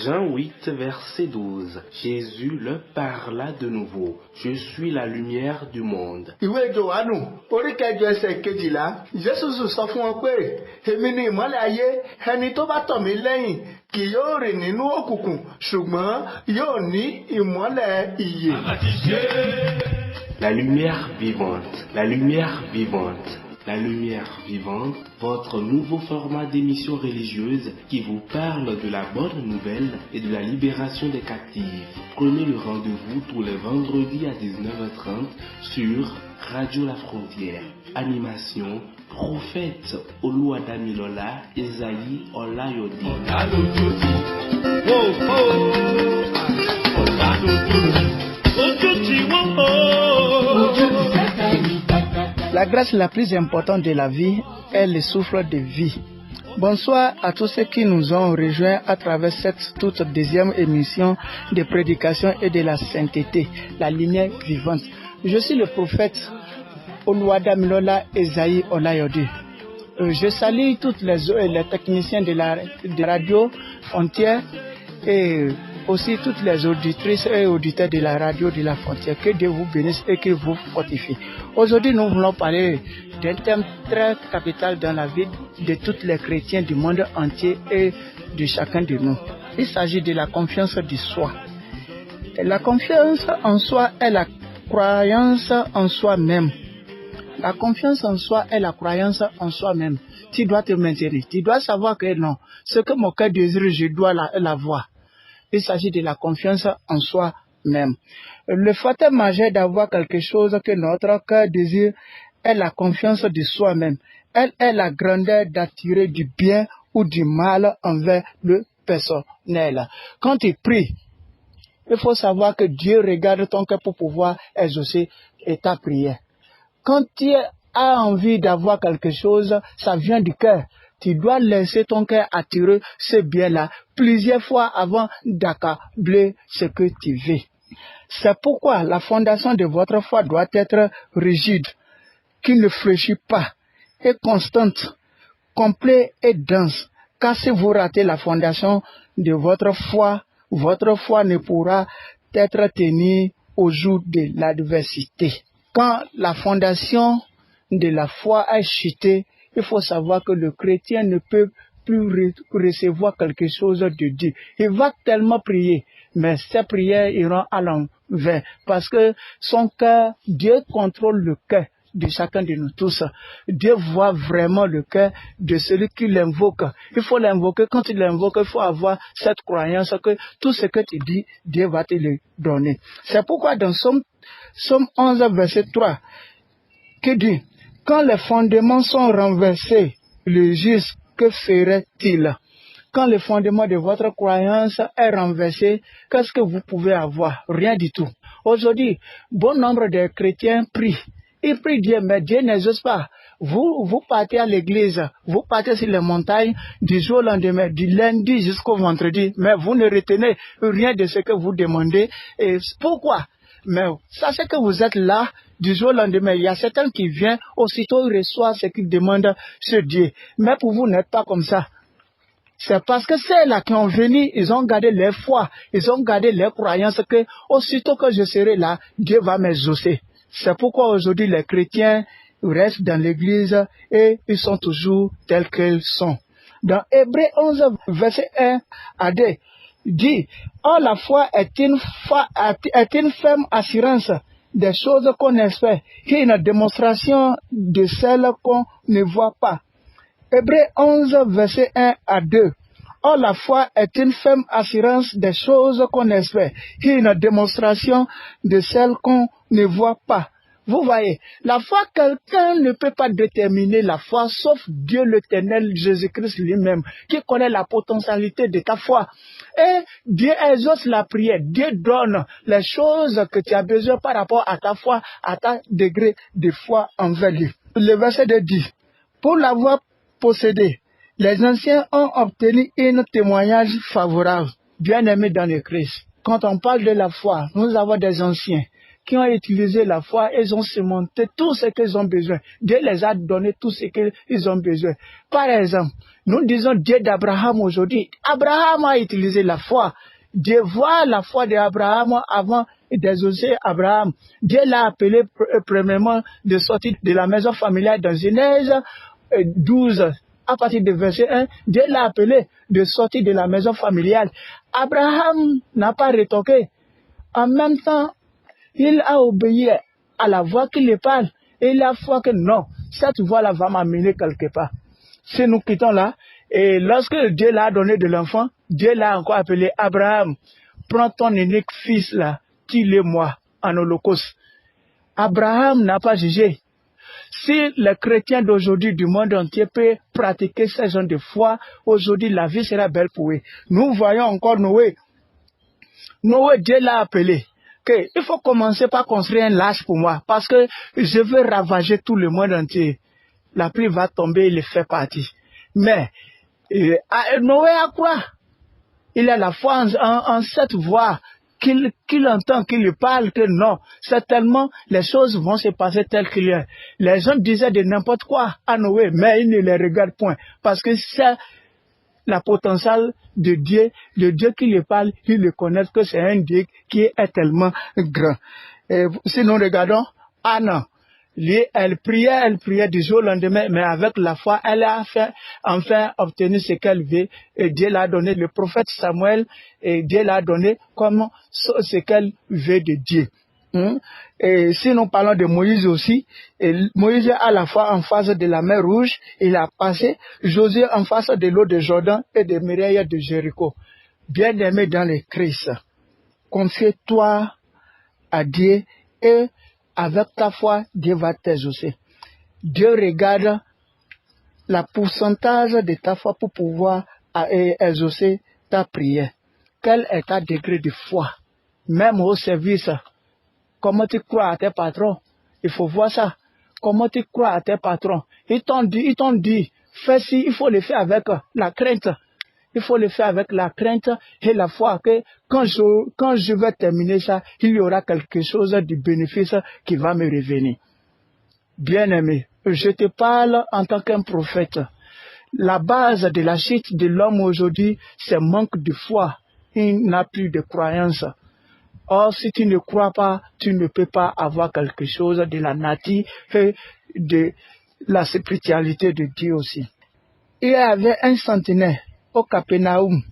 Jean 8, verset 12. Jésus leur parla de nouveau. Je suis la lumière du monde. Ìwé Jòhánù orí kẹjọ ẹsẹ̀ kejìlá Jésù sọ fún wọn pé èmi ni ìmọ́lẹ̀ ayé, ẹni tó bá tọ̀ mí lẹ́yìn kì yóò rìn nínú òkùnkùn ṣùgbọ́n yóò ní ìmọ́lẹ̀ ìyè. La lumière vivante, la lumière vivante. La lumière vivante, votre nouveau format d'émission religieuse qui vous parle de la bonne nouvelle et de la libération des captifs. Prenez le rendez-vous tous les vendredis à 19h30 sur Radio La Frontière. Animation, prophète Oluwadamilola Ezayi Olayodi. La grâce la plus importante de la vie est le souffle de vie. Bonsoir à tous ceux qui nous ont rejoints à travers cette toute deuxième émission de prédication et de la sainteté, la lumière vivante. Je suis le prophète Oluwadamilola Ezayi Olayodi. Je salue tous les techniciens de la radio Frontière et aussi toutes les auditrices et auditeurs de la radio de la Frontière. Que Dieu vous bénisse et que vous fortifie. Aujourd'hui, nous voulons parler d'un thème très capital dans la vie de tous les chrétiens du monde entier et de chacun de nous. Il s'agit de la confiance du soi. La confiance en soi est la croyance en soi-même. La confiance en soi est la croyance en soi-même. Tu dois te maintenir. Tu dois savoir que non, ce que mon cœur désire, je dois l'avoir. Il s'agit de la confiance en soi-même. Le facteur majeur d'avoir quelque chose que notre cœur désire est la confiance de soi-même. Elle est la grandeur d'attirer du bien ou du mal envers le personnel. Quand tu pries, il faut savoir que Dieu regarde ton cœur pour pouvoir exaucer ta prière. Quand tu as envie d'avoir quelque chose, ça vient du cœur. Tu dois laisser ton cœur attirer ce bien-là plusieurs fois avant d'accabler ce que tu veux. C'est pourquoi la fondation de votre foi doit être rigide, qui ne fléchit pas, et constante, complète et dense. Car si vous ratez la fondation de votre foi ne pourra être tenue au jour de l'adversité. Quand la fondation de la foi a chuté, il faut savoir que le chrétien ne peut plus recevoir quelque chose de Dieu. Il va tellement prier, mais ses prières iront à l'envers. Parce que son cœur, Dieu contrôle le cœur de chacun de nous tous. Dieu voit vraiment le cœur de celui qui l'invoque. Il faut l'invoquer. Quand tu l'invoques, il faut avoir cette croyance que tout ce que tu dis, Dieu va te le donner. C'est pourquoi dans Somme 11, verset 3, qui dit: quand les fondements sont renversés, le juste, que ferait-il? Quand le fondement de votre croyance est renversé, qu'est-ce que vous pouvez avoir? Rien du tout. Aujourd'hui, bon nombre de chrétiens prient. Ils prient Dieu, mais Dieu n'exauce pas. Vous partez à l'église, vous partez sur les montagnes du jour au lendemain, du lundi jusqu'au vendredi, mais vous ne retenez rien de ce que vous demandez. Et pourquoi? Mais sachez que vous êtes là du jour au lendemain. Il y a certains qui viennent, aussitôt ils reçoivent ce qu'ils demandent sur Dieu. Mais pour vous, n'êtes pas comme ça. C'est parce que ceux-là qui ont venu, ils ont gardé leur foi, ils ont gardé leur croyance que aussitôt que je serai là, Dieu va m'exaucer. C'est pourquoi aujourd'hui les chrétiens restent dans l'église et ils sont toujours tels qu'ils sont. Dans Hébreux 11, verset 1 à 2, dit: or la foi est une ferme assurance des choses qu'on espère, qui est une démonstration de celles qu'on ne voit pas. Hébreux 11, verset 1 à 2. Or la foi est une ferme assurance des choses qu'on espère, qui est une démonstration de celles qu'on ne voit pas. Vous voyez, la foi, quelqu'un ne peut pas déterminer la foi, sauf Dieu l'Éternel, Jésus-Christ lui-même, qui connaît la potentialité de ta foi. Et Dieu exauce la prière, Dieu donne les choses que tu as besoin par rapport à ta foi, à ta degré de foi envers lui. Le verset 2 dit: pour l'avoir possédé, les anciens ont obtenu un témoignage favorable, bien aimé dans le Christ. Quand on parle de la foi, nous avons des anciens qui ont utilisé la foi, ils ont surmonté tout ce qu'ils ont besoin. Dieu les a donné tout ce qu'ils ont besoin. Par exemple, nous disons Dieu d'Abraham aujourd'hui. Abraham a utilisé la foi. Dieu voit la foi d'Abraham avant d'exaucer Abraham. Dieu l'a appelé premièrement de sortir de la maison familiale dans Genèse 12. À partir du verset 1, Dieu l'a appelé de sortir de la maison familiale. Abraham n'a pas rétorqué. En même temps, il a obéi à la voix qui le parle. Et il a foi que non, cette voix-là va m'amener quelque part. Si nous quittons là, et lorsque Dieu l'a donné de l'enfant, Dieu l'a encore appelé Abraham. Prends ton unique fils là, tue-le-moi en holocauste. Abraham n'a pas jugé. Si les chrétiens d'aujourd'hui du monde entier peuvent pratiquer ce genre de foi, aujourd'hui la vie sera belle pour eux. Nous voyons encore Noé. Noé, Dieu l'a appelé. Il faut commencer par construire un lâche pour moi, parce que je veux ravager tout le monde entier. La pluie va tomber, il fait partie. Mais Noé a quoi? Il a la foi en cette voix qu'il entend, qu'il lui parle, que non, certainement les choses vont se passer telles qu'il est. Les gens disaient de n'importe quoi à Noé, mais il ne les regarde point, parce que c'est la potentiel de Dieu, le Dieu qui lui parle, il le connaît que c'est un Dieu qui est tellement grand. Et si nous regardons Anna, elle priait du jour au lendemain, mais avec la foi, elle a enfin obtenu ce qu'elle veut. Et Dieu l'a donné, le prophète Samuel, et Dieu l'a donné comme ce qu'elle veut de Dieu. Et si nous parlons de Moïse aussi, Moïse à la fois en face de la mer Rouge, il a passé, Josué en face de l'eau de Jordan et des murailles de Jéricho. Bien-aimé dans le Christ, confie-toi à Dieu et avec ta foi, Dieu va t'exaucer. Dieu regarde la pourcentage de ta foi pour pouvoir exaucer ta prière. Quel est ta degré de foi? Même au service, comment tu crois à tes patrons? Il faut voir ça. Comment tu crois à tes patrons? Ils t'ont dit, fais ci, il faut le faire avec la crainte. Il faut le faire avec la crainte et la foi que quand je vais terminer ça, il y aura quelque chose de bénéfice qui va me revenir. Bien-aimé, je te parle en tant qu'un prophète. La base de la chute de l'homme aujourd'hui, c'est manque de foi. Il n'a plus de croyance. Or, si tu ne crois pas, tu ne peux pas avoir quelque chose de la nature et de la spiritualité de Dieu aussi. Il y avait un centenaire au Capernaum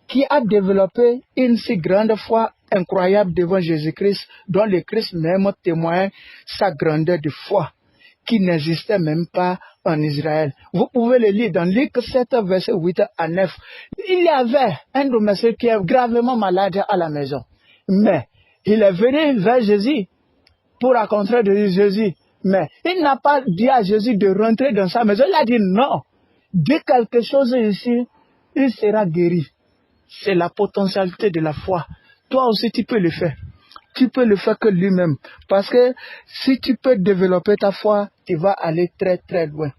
qui a développé une si grande foi incroyable devant Jésus-Christ, dont le Christ même témoigne sa grandeur de foi, qui n'existait même pas en Israël. Vous pouvez le lire dans Luc 7, verset 8 à 9. Il y avait un domestique qui est gravement malade à la maison. Mais il est venu vers Jésus pour rencontrer Jésus. Mais il n'a pas dit à Jésus de rentrer dans sa maison. Il a dit non. Dis quelque chose ici, il sera guéri. C'est la potentialité de la foi. Toi aussi, tu peux le faire. Tu peux le faire que lui-même. Parce que si tu peux développer ta foi, tu vas aller très très loin.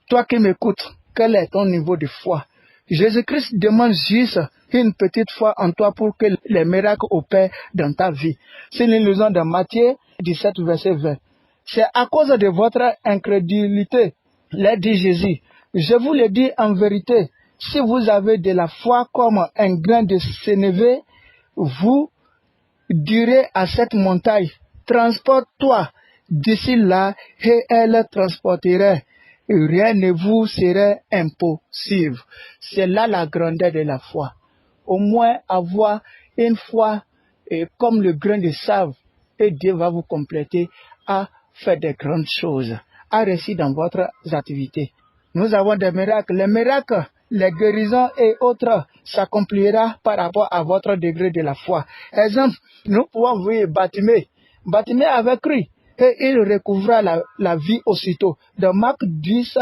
Toi qui m'écoutes, quel est ton niveau de foi? Jésus-Christ demande juste une petite foi en toi pour que les miracles opèrent dans ta vie. C'est l'illusion de Matthieu 17, verset 20. C'est à cause de votre incrédulité, l'a dit Jésus. Je vous le dis en vérité, si vous avez de la foi comme un grain de sénévé, vous direz à cette montagne, transporte-toi d'ici là, et elle transporterait. Rien ne vous serait impossible. C'est là la grandeur de la foi. Au moins avoir une foi comme le grain de sable, et Dieu va vous compléter à faire de grandes choses, à réussir dans votre activité. Nous avons des miracles. Les miracles, les guérisons et autres s'accomplira par rapport à votre degré de la foi. Exemple, nous pouvons voir Bartimée. Bartimée avait cru et il recouvra la vie aussitôt. Dans Marc 10,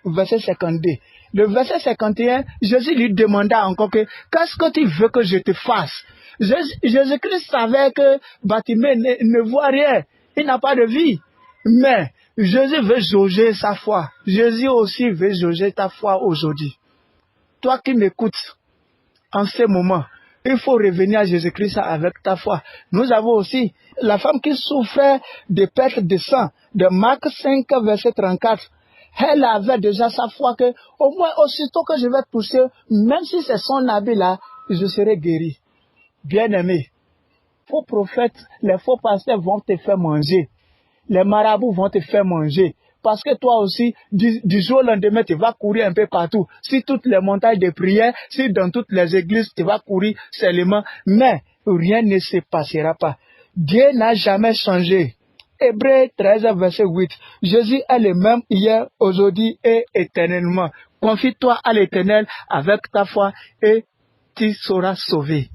verset 52. Le verset 51, Jésus lui demanda encore qu'est-ce que tu veux que je te fasse? Jésus-Christ savait que Bartimée ne voit rien. Il n'a pas de vie. Mais Jésus veut jauger sa foi. Jésus aussi veut jauger ta foi aujourd'hui. Toi qui m'écoutes en ce moment, il faut revenir à Jésus-Christ avec ta foi. Nous avons aussi la femme qui souffrait de perte de sang, de Marc 5, verset 34. Elle avait déjà sa foi que, au moins, aussitôt que je vais toucher, même si c'est son habit là, je serai guéri. Bien-aimé, faux prophètes, les faux pasteurs vont te faire manger. Les marabouts vont te faire manger. Parce que toi aussi, du jour au lendemain, tu vas courir un peu partout. Si toutes les montagnes de prière, si dans toutes les églises, tu vas courir seulement. Mais rien ne se passera pas. Dieu n'a jamais changé. Hébreux 13, verset 8. Jésus est le même hier, aujourd'hui et éternellement. Confie-toi à l'Éternel avec ta foi et tu seras sauvé.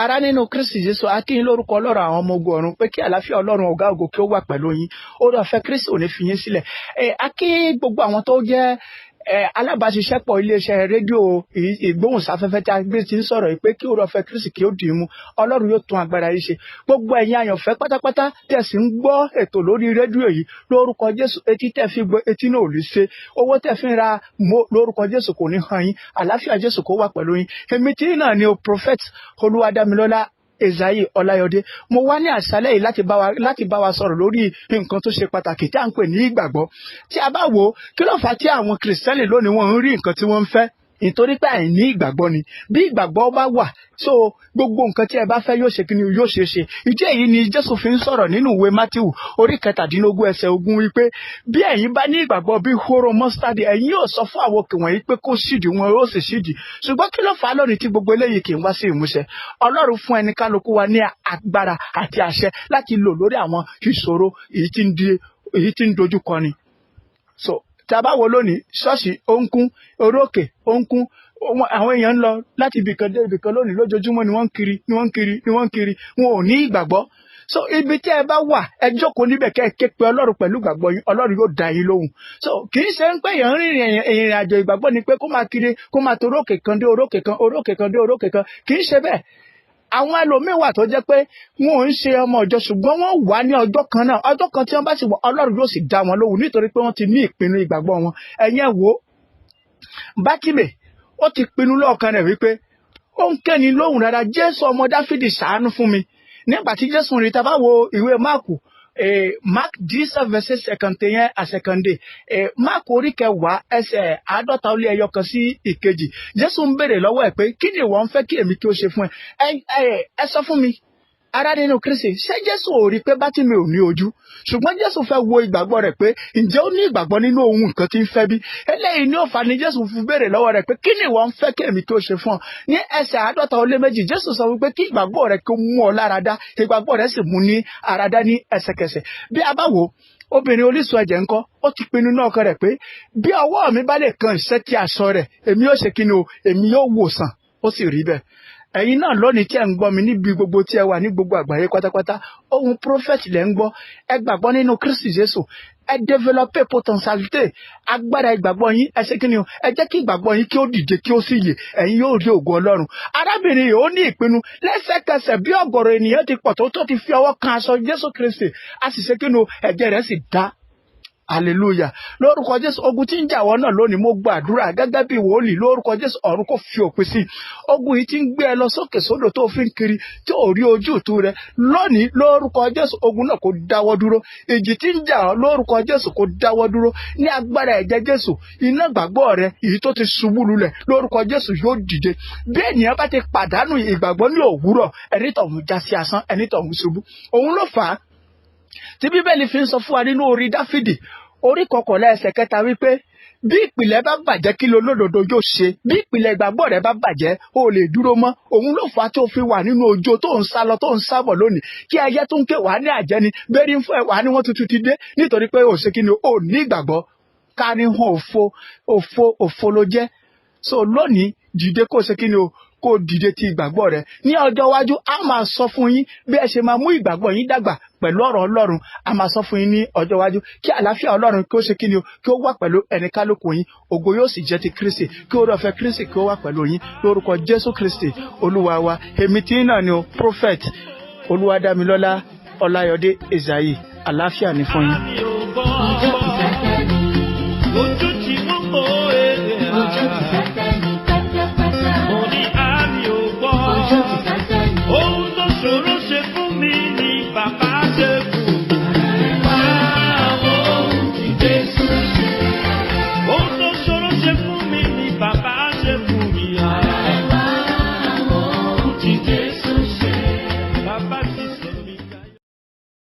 Ara nínú Kristi Jésù akínyìn lórúkọ Ọlọ́run àwọn ọmọ ogun ọ̀run pé kí àlàáfíà Ọlọ́run ọ̀gá ògo kí ó wà pẹ̀lú yín. Oore ọ̀fẹ́ Kristi ò ní fi yín sílẹ̀. Akí gbogbo àwọn tó jẹ́ alábàáṣiṣẹ́pọ̀ iléeṣẹ́ rédíò ìgbóhùnsáfẹ́fẹ́ tí a gbé ti ń sọ̀rọ̀ yìí pé kí oore ọ̀fẹ́ Kristi kí ó dì í mú. Ọlọ́run yóò tún agbára yìí ṣe. Gbogbo ẹ̀yin àyànfẹ́ pátápátá tẹ́ sì ń gbọ́ ètò lórí rédíò yìí lórúkọ Jésù, etí tẹ́ fi gbọ́ etí náà ò lè ṣe. Owó tẹ́ fi ń ra lórúkọ Jésù kò ní hàn yín. Àlàáfíà Jésù kó wà pẹ̀lú yín. Èmi tí náà ni o prophet Olúwadámilọ́lá Ezayi Ọláyọdé. Mo wá ní àṣálẹ́ yìí láti bá wa sọ̀rọ̀ lórí nǹkan tó ṣe pàtàkì tí à ń pè ní ìgbàgbọ́. Tí a bá wò ó, kí ló fà á tí àwọn kìrìsìtẹ́nì lónìí wọ́n ń rí nǹkan tí wọ́n ń fẹ́? Nítorí pé àìní ìgbàgbọ́ ni. Bí ìgbàgbọ́ bá wà, so gbogbo nǹkan tí ẹ bá fẹ́ yóò ṣe kí ni yóò ṣe ṣe. Ìdí èyí ni Jésù fi ń sọ̀rọ̀ nínú ìwé Mátíù orí 17 ẹsẹ̀ 20 wípé bí ẹ̀yin bá ní ìgbàgbọ́ bí hóró mọ́sítádì, ẹ̀yin yóò sọ fún àwọn òkè wọ̀nyí pé kó ṣídìí, wọn yóò sì ṣídìí. Ṣùgbọ́n kí ló fà á lónìí tí gbogbo eléyìí kì í wá sí ìmúṣẹ? Ọlọ́run fún ẹni kálukú wa ní agbára àti àṣẹ láti lò lórí àwọn ìṣòro èyí tí ń dojú kọ ni. So tí a bá wo lónìí, ṣọ́ọ̀ṣì ó ń kún, orí òkè ó ń kún, àwọn èèyàn ń lọ láti ibìkan dé ibìkan lónìí lójoojúmọ́ ni wọ́n ń kiri, wọn ò ní ìgbàgbọ́. So ibi tí ẹ bá wà, ẹ jókòó níbẹ̀ kẹ́ ẹ ké pe Ọlọ́run pẹ̀lú ìgbàgbọ́ yín, Ọlọ́run yóò dá yín lóhùn. So kì í ṣe ń pé èèyàn rìnrìn ìrìn àjò ìgbàgbọ́ ni pé kó máa kiri, kó máa torí òkè kan dé orókè kan, orókè kan dé orókè kan, kì í ṣe bẹ́ẹ̀. Àwọn ẹlòmíín wà tó jẹ́ pé wọn ò ń ṣe ọmọ ìjọ ṣùgbọ́n wọ́n wà ní ọjọ́ kan náà, ọjọ́ kan tí wọ́n bá sì wọ Ọlọ́run yóò sì dá wọn lóhùn nítorí pé wọ́n ti ní ìpinnu ìgbàgbọ́ wọn. Ẹ̀yin ẹ wò ó, Bátímè ó ti pinnu lọ́ọ̀kan rẹ̀ wípé ó ń kéni lóhùn rárá, Jésù ọmọ Dáfídì ṣàánú fún mi. Nígbà tí Jésù rí, tá bá wo ìwé Máàkù, Mark 10 verset 51 à 52, Mark orí 10 ẹsẹ̀ 50 sí 1. Jésù ń béèrè lọ́wọ́ ẹ̀ pé kí ni ìwọ ń fẹ́ kí èmi kí ó ṣe fún ẹ? Ẹ sọ fún mi, ará nínú Kristi, ṣé Jésù ò rí pé Bátímè ò ní ojú? Ṣùgbọ́n Jésù fẹ́ wo ìgbàgbọ́ rẹ̀ pé ǹjẹ́ ó ní ìgbàgbọ́ nínú ohun nǹkan tí ń fẹ́ bí? Eléyìí ní ó fà ní Jésù fi béèrè lọ́wọ́ rẹ̀ pé kí ni ìwọ ń fẹ́ kí èmi kí ó ṣe fún ọ? Ní ẹsẹ̀ 52, Jésù sọ wípé kí ìgbàgbọ́ rẹ̀ kó mú ọ láradá, ìgbàgbọ́ rẹ̀ sì mú ní àradá ní ẹsẹ̀kẹsẹ̀. Bí a bá wò ó, obìnrin orísun ẹ̀jẹ̀ ńkọ́, ó ti pinnu náà kan rẹ̀ pé bí ọwọ́ mi bá lè kan ìṣẹ́tí aṣọ rẹ̀, èmi yóò ṣe kí ni o, èmi yóò wòsàn. Ó sì rí bẹ́ẹ̀. Ẹ̀yin náà lónìí tí ẹ ń gbọ́ mi níbi gbogbo tí ẹ wà ní gbogbo àgbáyé pátápátá, ohun prophet lẹ ń gbọ́, ẹ gbàgbọ́ nínú Kristi Jésù, ẹ développer potentialité, agbára ìgbàgbọ́ yín, ẹ ṣe kí ni o, ẹ jẹ́ kí ìgbàgbọ́ yín kí ó dìde kí ó sì yè, ẹ̀yin yóò rí ògo Ọlọ́run. Arábìnrin yìí ó ní ìpinnu lẹ́sẹ̀kẹsẹ̀ bí ọ̀gọ̀rọ̀ ènìyàn ti pọ̀ tó ti fi ọwọ́ kan aṣọ Jésù Kristi, a sì ṣe kí ni o, ẹ̀jẹ̀ rẹ̀ sì dá. Hallelujah. Lórúkọ Jésù, ogun tí ń jà wọ́n náà lónìí, mo gbàdúrà gẹ́gẹ́ bí wòlíì lórúkọ Jésù, ọ̀run kò fi òpin sí. Ogun yìí tí ń gbé ẹ lọ sókè sódò tó fi ń kiri tí ò rí ojú ìtú rẹ lónìí, lórúkọ Jésù, ogun náà kò dáwọ́ dúró. Ìjì tí ń jà ọ́ lórúkọ Jésù kò dáwọ́ dúró. Ní agbára ẹ̀jẹ̀ Jésù, iná gbàgbọ́ rẹ èyí tó ti ṣubú lulẹ̀ lórúkọ Jésù yóò dìde. Bí ènìyàn bá ti pàdánù ìgbàgbọ́ ní òwúrọ̀, ẹni tọ̀hún já sí asán, ẹni tọ̀hún ṣubú. Òun ló fà á tí Bíbélì fi ń sọ fún wa nínú orí Dáfídì orí 11 ẹsẹ̀ 3 wípé bí ìpìlẹ̀ bá bàjẹ́ kí lolódodo yóò ṣe? Bí ìpìlẹ̀ ìgbàgbọ́ rẹ bá bàjẹ́, o lè dúró mọ́. Òun ló fà á tó fi wà nínú òjò tó ń sá lọ tó ń sábọ̀ lónìí. Kí ayé tó ń ké wà ní àjẹni, bẹ́ẹ̀rí ń fún ẹ wà ní wọ́n tuntun ti dé nítorí pé ò ṣe kí ni o ní ìgbàgbọ́. Ká ní hàn òfo ló jẹ́. So lónìí dìde kó ṣe kí ni o, kó dìde ti ìgbàgbọ́ rẹ. Ní ọjọ́ iwájú a máa sọ fún yín bí ẹ ṣe máa mú ìgbàgbọ́ yín dàgbà pẹ̀lú ọ̀rọ̀ Ọlọ́run. A máa sọ fún yín ní ọjọ́ iwájú kí àlàáfíà Ọlọ́run kí ó ṣe kí ni o, kí ó wà pẹ̀lú ẹni kálukú yín. Ògo yóò sì jẹ́ ti Kristi, kí oore ọ̀fẹ́ Kristi kí ó wà pẹ̀lú yín lórúkọ Jésù Kristi Olúwa wa. Èmi tí náà ni o prophet Olúwadámilọ́lá Ọláyọdé Ezayi. Àlàáfíà ni fún yín.